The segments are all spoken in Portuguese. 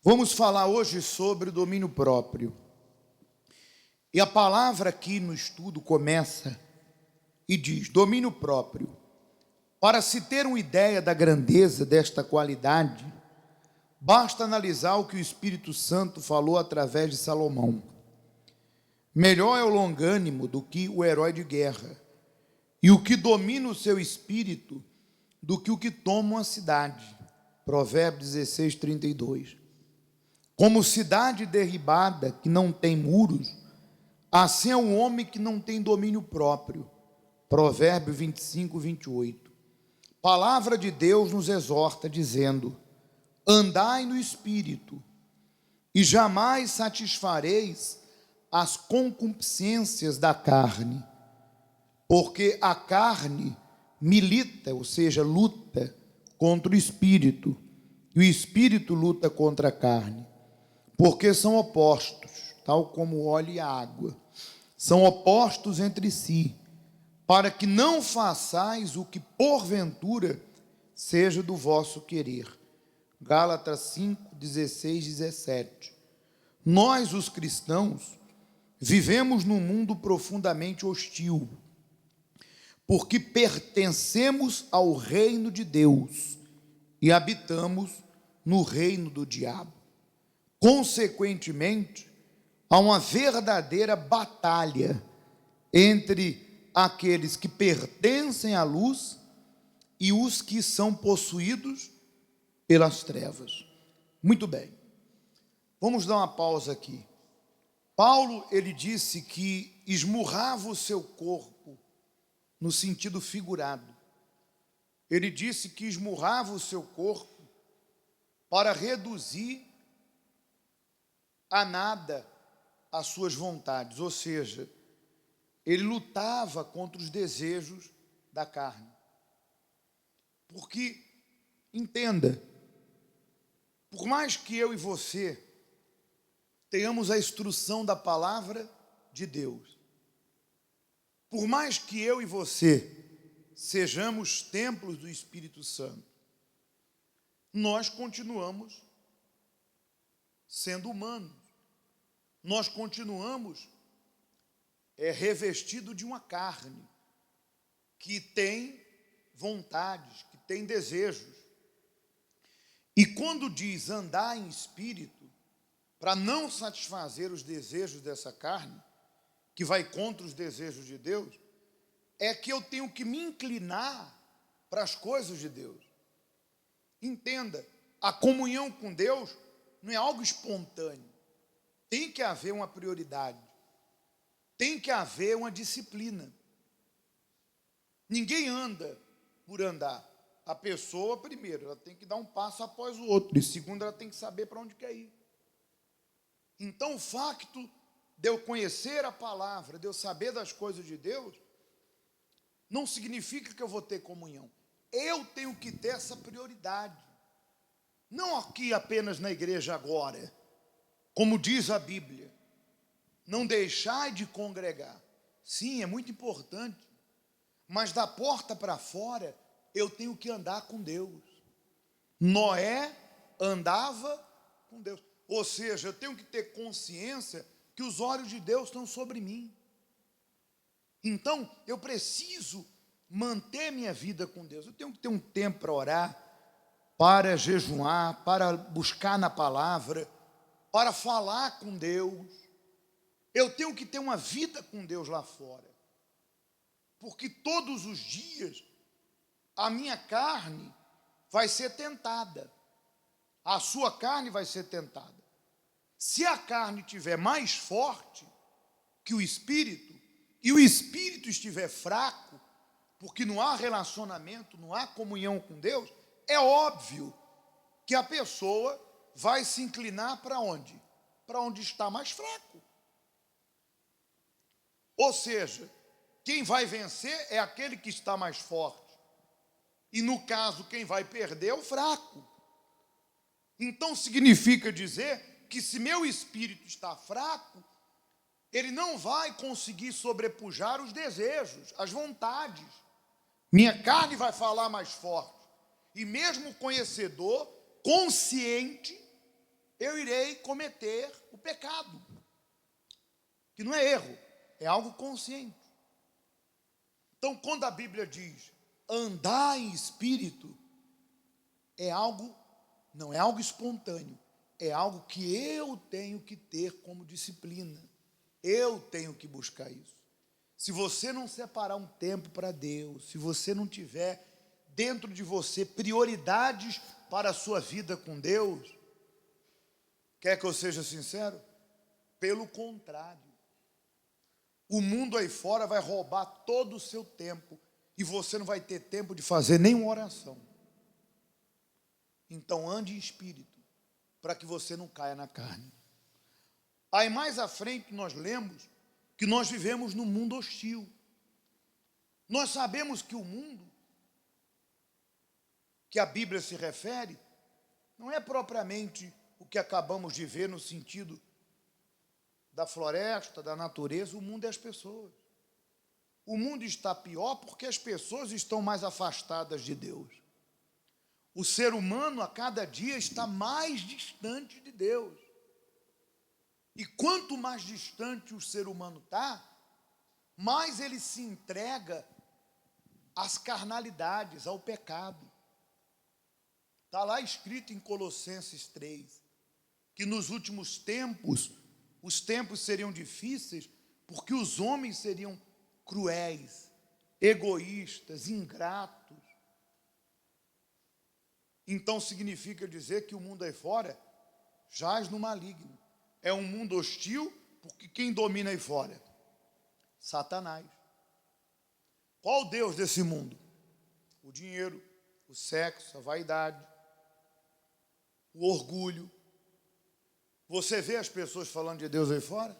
Vamos falar hoje sobre o domínio próprio. E a palavra aqui no estudo começa e diz: domínio próprio. Para se ter uma ideia da grandeza desta qualidade, basta analisar o que o Espírito Santo falou através de Salomão. Melhor é o longânimo do que o herói de guerra, e o que domina o seu espírito do que o que toma uma cidade. Provérbios 16, 32. Como cidade derribada que não tem muros, assim é o homem que não tem domínio próprio. Provérbios 25, 28. Palavra de Deus nos exorta dizendo: andai no Espírito, e jamais satisfareis as concupiscências da carne, porque a carne milita, ou seja, luta contra o Espírito, e o Espírito luta contra a carne, porque são opostos, tal como o óleo e a água, são opostos entre si, para que não façais o que porventura seja do vosso querer. Gálatas 5, 16, 17. Nós, os cristãos, vivemos num mundo profundamente hostil, porque pertencemos ao reino de Deus e habitamos no reino do diabo. Consequentemente, há uma verdadeira batalha entre aqueles que pertencem à luz e os que são possuídos pelas trevas. Muito bem, vamos dar uma pausa aqui. Paulo, ele disse que esmurrava o seu corpo no sentido figurado. Ele disse que esmurrava o seu corpo para reduzir a nada as suas vontades, ou seja, ele lutava contra os desejos da carne. Porque, entenda, por mais que eu e você tenhamos a instrução da palavra de Deus, por mais que eu e você sejamos templos do Espírito Santo, nós continuamos sendo humanos, nós continuamos revestido de uma carne que tem vontades, que tem desejos. E quando diz andar em espírito, para não satisfazer os desejos dessa carne, que vai contra os desejos de Deus, é que eu tenho que me inclinar para as coisas de Deus. Entenda, a comunhão com Deus não é algo espontâneo. Tem que haver uma prioridade. Tem que haver uma disciplina. Ninguém anda por andar. A pessoa, primeiro, ela tem que dar um passo após o outro. E segundo, ela tem que saber para onde quer ir. Então, o facto de eu conhecer a palavra, de eu saber das coisas de Deus, não significa que eu vou ter comunhão. Eu tenho que ter essa prioridade. Não aqui apenas na igreja agora, como diz a Bíblia. Não deixai de congregar. Sim, é muito importante. Mas da porta para fora, eu tenho que andar com Deus. Noé andava com Deus. Ou seja, eu tenho que ter consciência que os olhos de Deus estão sobre mim. Então, eu preciso manter minha vida com Deus. Eu tenho que ter um tempo para orar, para jejuar, para buscar na palavra, para falar com Deus. Eu tenho que ter uma vida com Deus lá fora. Porque todos os dias a minha carne vai ser tentada. A sua carne vai ser tentada. Se a carne estiver mais forte que o espírito, e o espírito estiver fraco, porque não há relacionamento, não há comunhão com Deus, é óbvio que a pessoa vai se inclinar para onde? Para onde está mais fraco. Ou seja, quem vai vencer é aquele que está mais forte. E no caso, quem vai perder é o fraco. Então significa dizer que se meu espírito está fraco, ele não vai conseguir sobrepujar os desejos, as vontades. Minha carne vai falar mais forte. E mesmo o conhecedor, consciente, eu irei cometer o pecado, que não é erro, é algo consciente. Então, quando a Bíblia diz andar em espírito, é algo, não é algo espontâneo, é algo que eu tenho que ter como disciplina, eu tenho que buscar isso. Se você não separar um tempo para Deus, se você não tiver dentro de você prioridades para a sua vida com Deus, quer que eu seja sincero? Pelo contrário, o mundo aí fora vai roubar todo o seu tempo e você não vai ter tempo de fazer nenhuma oração. Então ande em espírito, para que você não caia na carne. Aí mais à frente nós lemos que nós vivemos num mundo hostil. Nós sabemos que o mundo que a Bíblia se refere não é propriamente o que acabamos de ver no sentido da floresta, da natureza. O mundo é as pessoas. O mundo está pior porque as pessoas estão mais afastadas de Deus. O ser humano a cada dia está mais distante de Deus. E quanto mais distante o ser humano está, mais ele se entrega às carnalidades, ao pecado. Está lá escrito em Colossenses 3, que nos últimos tempos, os tempos seriam difíceis, porque os homens seriam cruéis, egoístas, ingratos. Então significa dizer que o mundo aí fora jaz no maligno. É um mundo hostil, porque quem domina aí fora? Satanás. Qual o Deus desse mundo? O dinheiro, o sexo, a vaidade, o orgulho. Você vê as pessoas falando de Deus aí fora?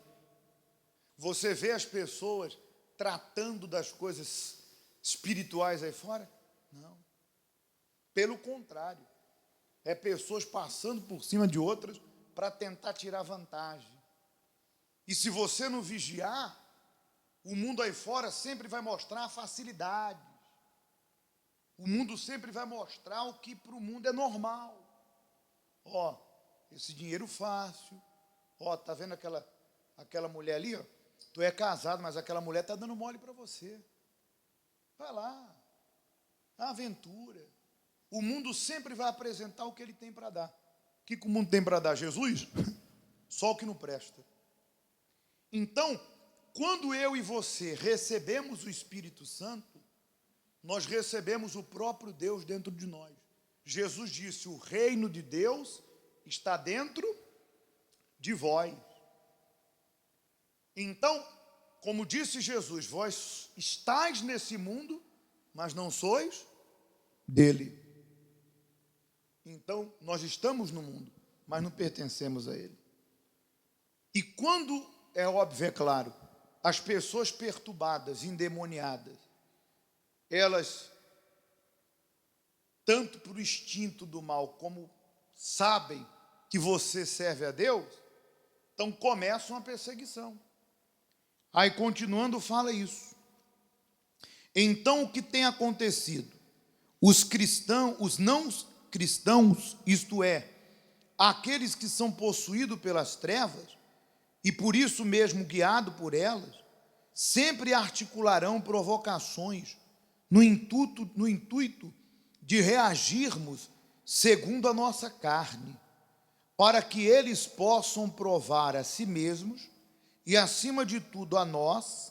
Você vê as pessoas tratando das coisas espirituais aí fora? Não. Pelo contrário, é pessoas passando por cima de outras para tentar tirar vantagem. E se você não vigiar, o mundo aí fora sempre vai mostrar facilidades. O mundo sempre vai mostrar o que para o mundo é normal. Ó, esse dinheiro fácil. Ó, tá vendo aquela mulher ali, ó? Tu é casado, mas aquela mulher tá dando mole para você. Vai lá. A aventura. O mundo sempre vai apresentar o que ele tem para dar. O que o mundo tem para dar? Jesus? Só o que não presta. Então, quando eu e você recebemos o Espírito Santo, nós recebemos o próprio Deus dentro de nós. Jesus disse: o reino de Deus está dentro de vós. Então, como disse Jesus, vós estáis nesse mundo, mas não sois dele. Então, nós estamos no mundo, mas não pertencemos a ele. E quando, é óbvio, é claro, as pessoas perturbadas, endemoniadas, elas, tanto por instinto do mal, como sabem que você serve a Deus, então começam a perseguição. Aí, continuando, fala isso. Então, o que tem acontecido? Os cristãos, os não cristãos, isto é, aqueles que são possuídos pelas trevas, e por isso mesmo guiados por elas, sempre articularão provocações no intuito de reagirmos segundo a nossa carne, para que eles possam provar a si mesmos e, acima de tudo, a nós,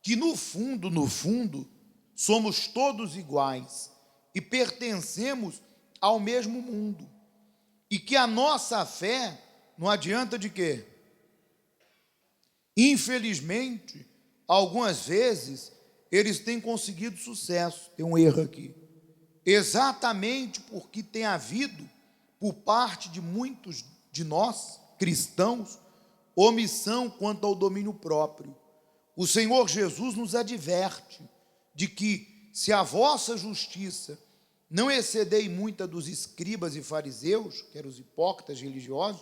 que no fundo, somos todos iguais e pertencemos ao mesmo mundo, e que a nossa fé não adianta de quê? Infelizmente, algumas vezes, eles têm conseguido sucesso. Tem um erro aqui. Exatamente porque tem havido, por parte de muitos de nós, cristãos, omissão quanto ao domínio próprio. O Senhor Jesus nos adverte de que, se a vossa justiça não excedei muita dos escribas e fariseus, que eram os hipócritas religiosos,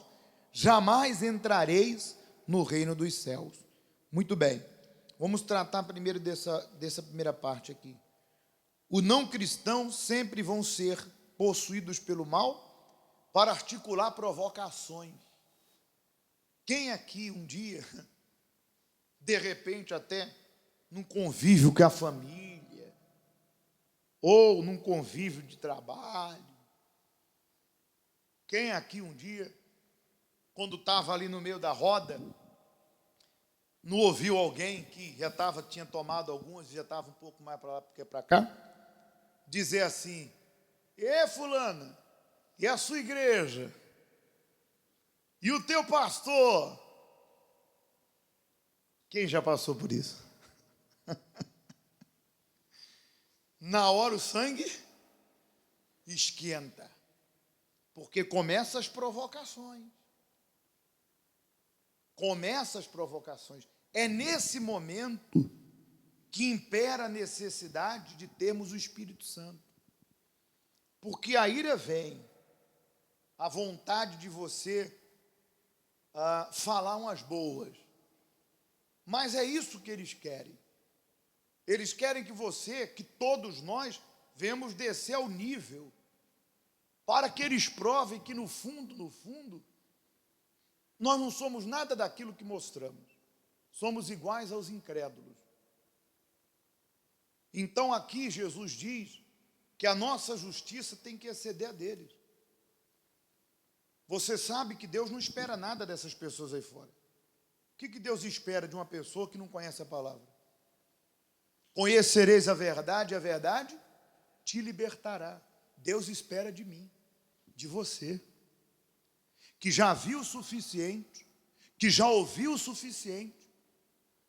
jamais entrareis no reino dos céus. Muito bem, vamos tratar primeiro dessa primeira parte aqui. Os não cristãos sempre vão ser possuídos pelo mal, para articular provocações. Quem aqui um dia, de repente até num convívio com a família, ou num convívio de trabalho, quem aqui um dia, quando estava ali no meio da roda, não ouviu alguém que tinha tomado algumas e já estava um pouco mais para lá do que para cá, dizer assim: fulana, e a sua igreja? E o teu pastor? Quem já passou por isso? Na hora o sangue esquenta, porque começam as provocações. É nesse momento que impera a necessidade de termos o Espírito Santo. Porque a ira vem, a vontade de você falar umas boas. Mas é isso que eles querem. Eles querem que todos nós, venhamos descer ao nível, para que eles provem que no fundo, nós não somos nada daquilo que mostramos. Somos iguais aos incrédulos. Então aqui Jesus diz que a nossa justiça tem que exceder a deles. Você sabe que Deus não espera nada dessas pessoas aí fora. O que Deus espera de uma pessoa que não conhece a palavra? Conhecereis a verdade te libertará. Deus espera de mim, de você, que já viu o suficiente, que já ouviu o suficiente,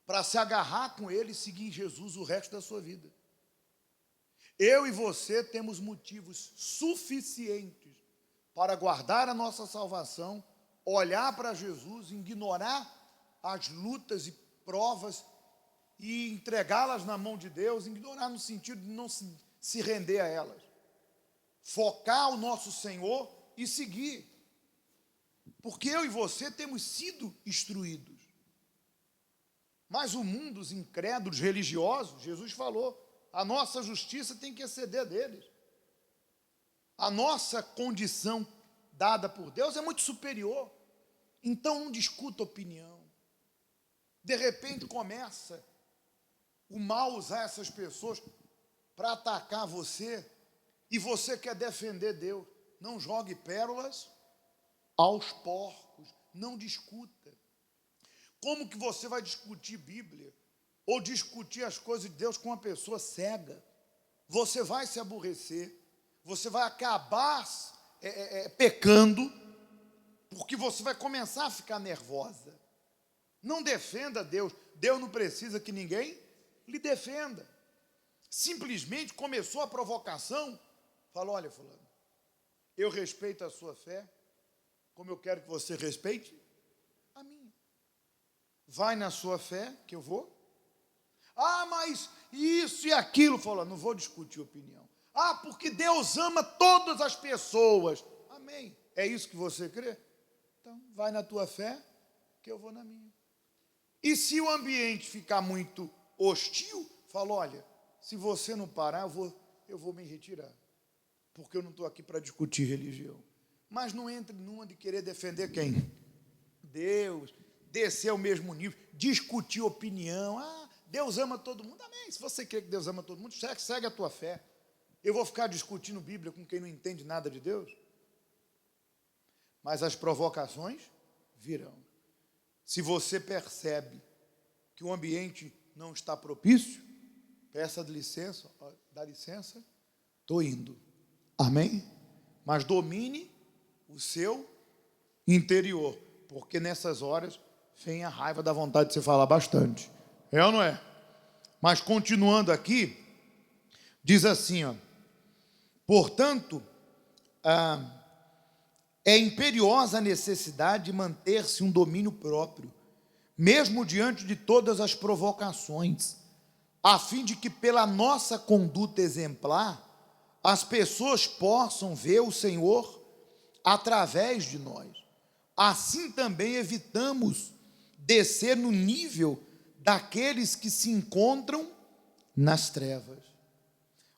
para se agarrar com Ele e seguir Jesus o resto da sua vida. Eu e você temos motivos suficientes para guardar a nossa salvação, olhar para Jesus, ignorar as lutas e provas e entregá-las na mão de Deus, ignorar no sentido de não se render a elas. Focar o nosso Senhor e seguir. Porque eu e você temos sido instruídos. Mas o mundo, os incrédulos religiosos, Jesus falou, a nossa justiça tem que exceder deles. A nossa condição dada por Deus é muito superior. Então não discuta opinião. De repente começa o mal usar essas pessoas para atacar você, e você quer defender Deus. Não jogue pérolas aos porcos, não discuta. Como que você vai discutir Bíblia ou discutir as coisas de Deus com uma pessoa cega? Você vai se aborrecer, você vai acabar pecando, porque você vai começar a ficar nervosa. Não defenda Deus. Deus não precisa que ninguém lhe defenda. Simplesmente começou a provocação, falou: olha, fulano, eu respeito a sua fé, como eu quero que você respeite a minha. Vai na sua fé, que eu vou. Mas isso e aquilo, falou: não vou discutir opinião. Porque Deus ama todas as pessoas. Amém. É isso que você crê? Então, vai na tua fé, que eu vou na minha. E se o ambiente ficar muito hostil, fala: olha, se você não parar, eu vou me retirar, porque eu não estou aqui para discutir religião. Mas não entre numa de querer defender quem? Deus, descer ao mesmo nível, discutir opinião. Deus ama todo mundo. Amém. Se você crê que Deus ama todo mundo, segue a tua fé. Eu vou ficar discutindo Bíblia com quem não entende nada de Deus? Mas as provocações virão. Se você percebe que o ambiente não está propício, peça licença, dá licença, estou indo. Amém? Mas domine o seu interior, porque nessas horas vem a raiva da vontade de você falar bastante. É ou não é? Mas continuando aqui, diz assim, portanto, é imperiosa a necessidade de manter-se um domínio próprio, mesmo diante de todas as provocações, a fim de que pela nossa conduta exemplar, as pessoas possam ver o Senhor através de nós. Assim também evitamos descer no nível daqueles que se encontram nas trevas.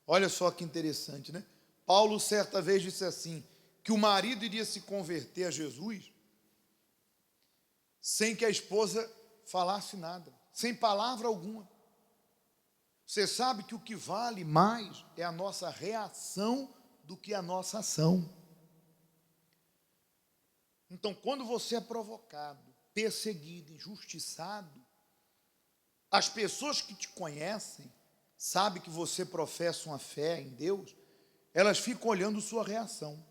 Olha só que interessante, né? Paulo certa vez disse assim: que o marido iria se converter a Jesus sem que a esposa falasse nada, sem palavra alguma. Você sabe que o que vale mais é a nossa reação do que a nossa ação. Então, quando você é provocado, perseguido, injustiçado, as pessoas que te conhecem, sabem que você professa uma fé em Deus, elas ficam olhando sua reação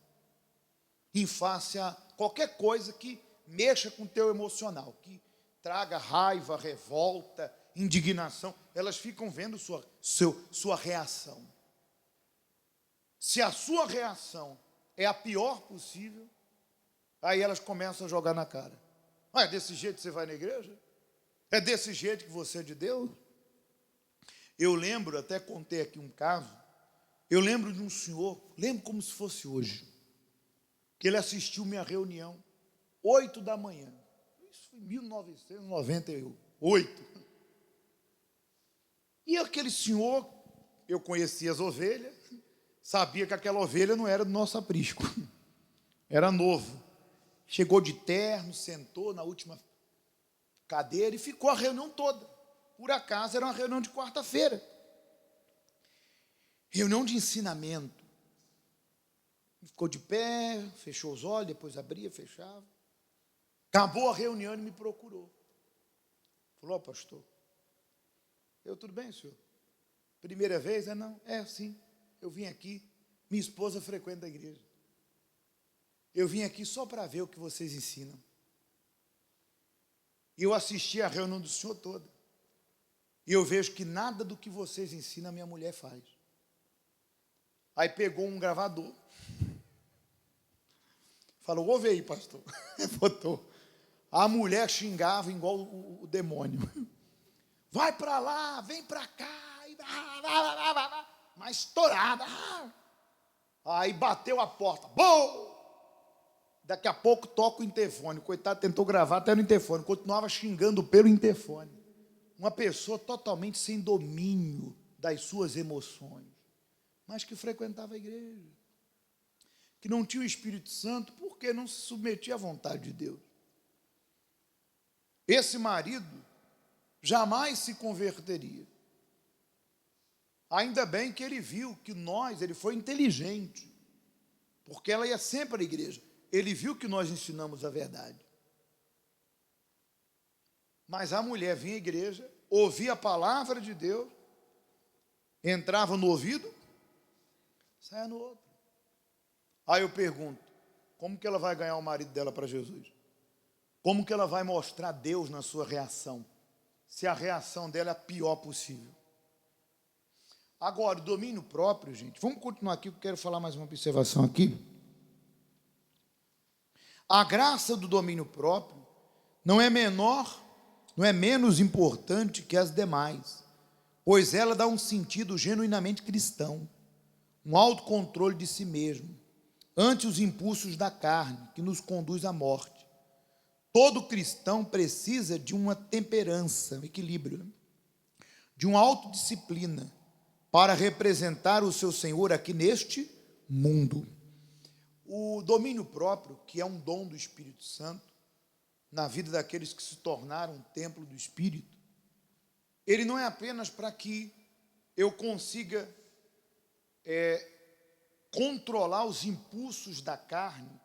em face a qualquer coisa que mexa com o teu emocional, que traga raiva, revolta, indignação, elas ficam vendo sua reação. Se a sua reação é a pior possível, aí elas começam a jogar na cara. É desse jeito que você vai na igreja? É desse jeito que você é de Deus? Eu lembro, até contei aqui um caso, eu lembro de um senhor, lembro como se fosse hoje, que ele assistiu minha reunião, 8 da manhã, isso foi em 1998, e aquele senhor, eu conhecia as ovelhas, sabia que aquela ovelha não era do nosso aprisco, era novo, chegou de terno, sentou na última cadeira e ficou a reunião toda, por acaso era uma reunião de quarta-feira, reunião de ensinamento, ficou de pé, fechou os olhos, depois abria, fechava, acabou a reunião e me procurou, falou: ó, pastor, tudo bem, senhor? Primeira vez? Não, sim, eu vim aqui, minha esposa frequenta a igreja, eu vim aqui só para ver o que vocês ensinam, e eu assisti a reunião do senhor toda, e eu vejo que nada do que vocês ensinam a minha mulher faz. Aí pegou um gravador, falou: ouve aí, pastor, botou, a mulher xingava igual o demônio, vai para lá, vem para cá, mas estourada, aí bateu a porta, bom! Daqui a pouco toca o interfone, o coitado tentou gravar até no interfone, continuava xingando pelo interfone, uma pessoa totalmente sem domínio das suas emoções, mas que frequentava a igreja, que não tinha o Espírito Santo, porque não se submetia à vontade de Deus. Esse marido jamais se converteria. Ainda bem que ele viu que ele foi inteligente, porque ela ia sempre à igreja. Ele viu que nós ensinamos a verdade. Mas a mulher vinha à igreja, ouvia a palavra de Deus, entrava no ouvido, saia no outro. Aí eu pergunto, como que ela vai ganhar o marido dela para Jesus? Como que ela vai mostrar Deus na sua reação, se a reação dela é a pior possível? Agora, o domínio próprio, gente, vamos continuar aqui, eu quero falar mais uma observação aqui. A graça do domínio próprio não é menor, não é menos importante que as demais, pois ela dá um sentido genuinamente cristão, um autocontrole de si mesmo, ante os impulsos da carne, que nos conduz à morte. Todo cristão precisa de uma temperança, um equilíbrio, de uma autodisciplina, para representar o seu Senhor aqui neste mundo. O domínio próprio, que é um dom do Espírito Santo, na vida daqueles que se tornaram um templo do Espírito, ele não é apenas para que eu consiga controlar os impulsos da carne,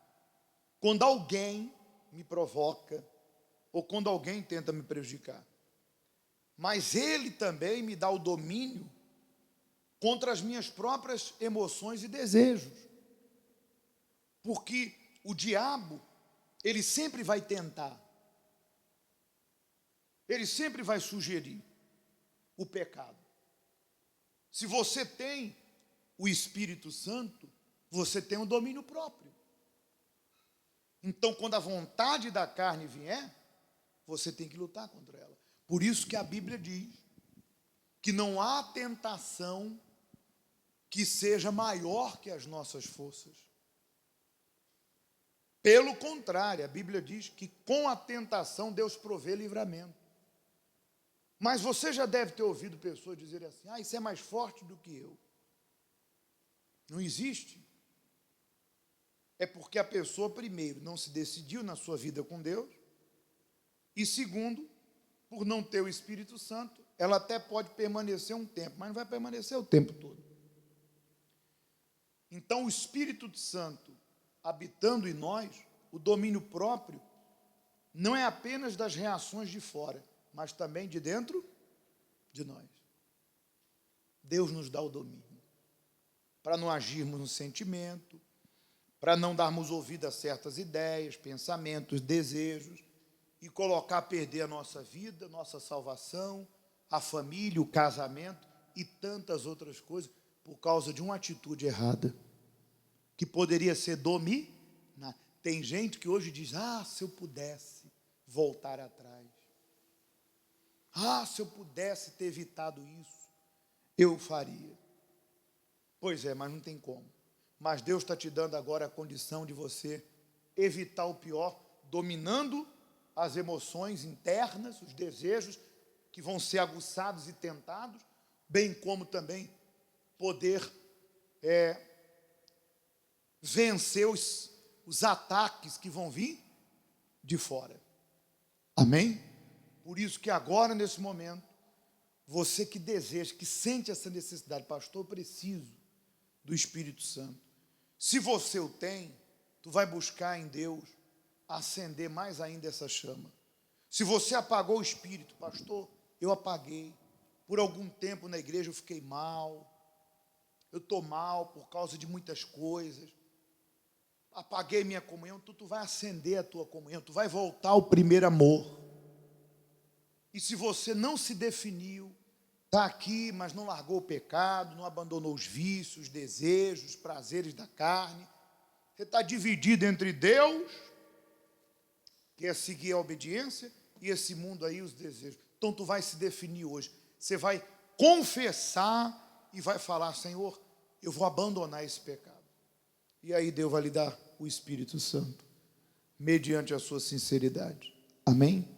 quando alguém me provoca, ou quando alguém tenta me prejudicar. Mas ele também me dá o domínio contra as minhas próprias emoções e desejos. Porque o diabo, ele sempre vai tentar, ele sempre vai sugerir o pecado. Se você tem o Espírito Santo, você tem um domínio próprio. Então, quando a vontade da carne vier, você tem que lutar contra ela. Por isso que a Bíblia diz que não há tentação que seja maior que as nossas forças. Pelo contrário, a Bíblia diz que com a tentação Deus provê livramento. Mas você já deve ter ouvido pessoas dizerem assim: isso é mais forte do que eu. Não existe. é porque a pessoa, primeiro, não se decidiu na sua vida com Deus, e segundo, por não ter o Espírito Santo, ela até pode permanecer um tempo, mas não vai permanecer o tempo todo. Então, o Espírito Santo habitando em nós, o domínio próprio, não é apenas das reações de fora, mas também de dentro de nós. Deus nos dá o domínio, para não agirmos no sentimento, para não darmos ouvido a certas ideias, pensamentos, desejos, e colocar a perder a nossa vida, nossa salvação, a família, o casamento e tantas outras coisas, por causa de uma atitude errada, que poderia ser dominada. Tem gente que hoje diz, se eu pudesse voltar atrás, se eu pudesse ter evitado isso, eu faria. Pois é, mas não tem como. Mas Deus está te dando agora a condição de você evitar o pior, dominando as emoções internas, os desejos que vão ser aguçados e tentados, bem como também poder vencer os ataques que vão vir de fora. Amém? Por isso que agora, nesse momento, você que deseja, que sente essa necessidade, pastor, eu preciso do Espírito Santo. Se você o tem, tu vai buscar em Deus acender mais ainda essa chama. Se você apagou o Espírito, pastor, eu apaguei. Por algum tempo na igreja eu fiquei mal. Eu estou mal por causa de muitas coisas. Apaguei minha comunhão, tu vai acender a tua comunhão, tu vai voltar ao primeiro amor. E se você não se definiu, está aqui, mas não largou o pecado, não abandonou os vícios, os desejos, os prazeres da carne, você está dividido entre Deus, que é seguir a obediência, e esse mundo aí, os desejos. Então tu vai se definir hoje, você vai confessar e vai falar, Senhor, eu vou abandonar esse pecado. E aí Deus vai lhe dar o Espírito Santo, mediante a sua sinceridade. Amém?